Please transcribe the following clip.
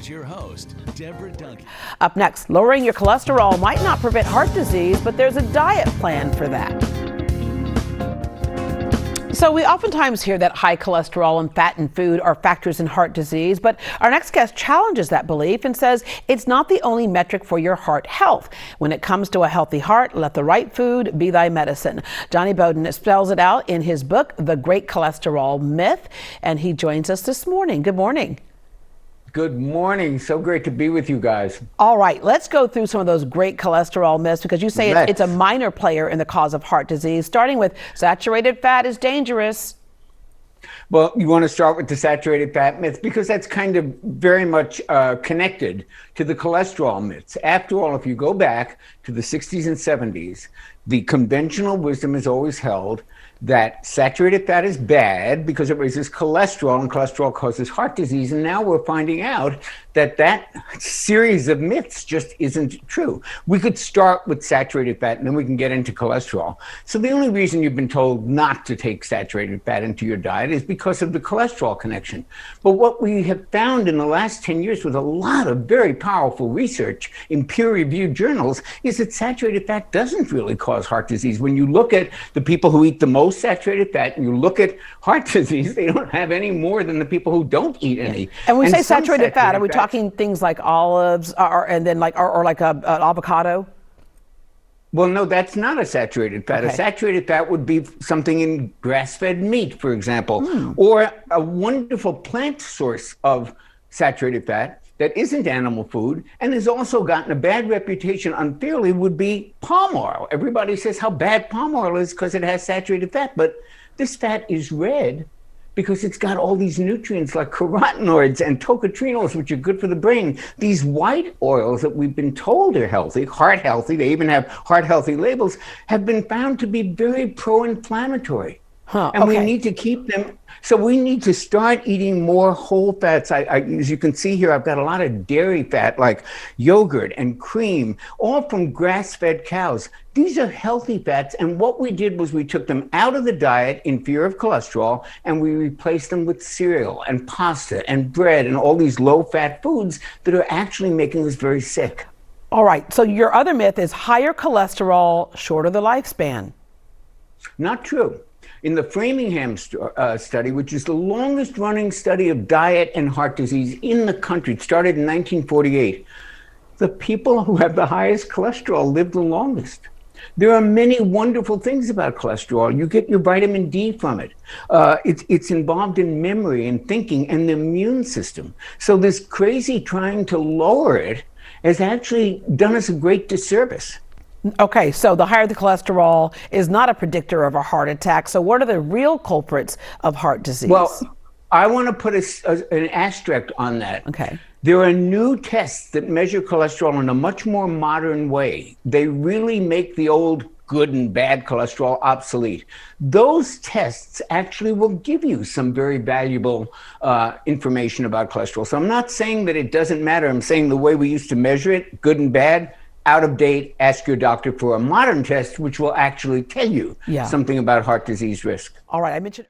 Here's your host, Deborah Duncan. Up next, lowering your cholesterol might not prevent heart disease, but there's a diet plan for that. So we oftentimes hear that high cholesterol and fat in food are factors in heart disease, but our next guest challenges that belief and says it's not the only metric for your heart health. When it comes to a healthy heart, let the right food be thy medicine. Jonny Bowden spells it out in his book, The Great Cholesterol Myth, and he joins us this morning. Good morning. Good morning. So great to be with you guys. All right, let's go through some of those great cholesterol myths because you say it's a minor player in the cause of heart disease, starting with saturated fat is dangerous. Well, you want to start with the saturated fat myth because that's kind of very much connected to the cholesterol myths. After all, if you go back to the 60s and 70s, the conventional wisdom is always held that saturated fat is bad because it raises cholesterol, and cholesterol causes heart disease. And now we're finding out that that series of myths just isn't true. We could start with saturated fat and then we can get into cholesterol. So the only reason you've been told not to take saturated fat into your diet is because of the cholesterol connection. But what we have found in the last 10 years with a lot of very powerful research in peer-reviewed journals is that saturated fat doesn't really cause heart disease. When you look at the people who eat the most saturated fat and you look at heart disease, they don't have any more than the people who don't eat any. And when we say saturated fat, are we talking things like olives or like an avocado? Well, no, that's not a saturated fat. Okay. A saturated fat would be something in grass-fed meat, for example, or a wonderful plant source of saturated fat that isn't animal food and has also gotten a bad reputation unfairly would be palm oil. Everybody says how bad palm oil is because it has saturated fat, but this fat is red because it's got all these nutrients like carotenoids and tocotrienols, which are good for the brain. These white oils that we've been told are healthy, heart healthy, they even have heart healthy labels, have been found to be very pro-inflammatory. And we need to keep them. So we need to start eating more whole fats. As you can see here, I've got a lot of dairy fat like yogurt and cream, all from grass-fed cows. These are healthy fats. And what we did was we took them out of the diet in fear of cholesterol, and we replaced them with cereal and pasta and bread and all these low-fat foods that are actually making us very sick. All right. So your other myth is higher cholesterol, shorter the lifespan. Not true. In the Framingham study, which is the longest running study of diet and heart disease in the country, it started in 1948, the people who have the highest cholesterol live the longest. There are many wonderful things about cholesterol. You get your vitamin D from it. It's involved in memory and thinking and the immune system. So this crazy trying to lower it has actually done us a great disservice. Okay, so the higher the cholesterol is not a predictor of a heart attack. So what are the real culprits of heart disease? Well, I want to put an asterisk on that. Okay. There are new tests that measure cholesterol in a much more modern way. They really make the old good and bad cholesterol obsolete. Those tests actually will give you some very valuable information about cholesterol. So I'm not saying that it doesn't matter. I'm saying the way we used to measure it, good and bad, out of date. Ask your doctor for a modern test, which will actually tell you something about heart disease risk. All right, I mentioned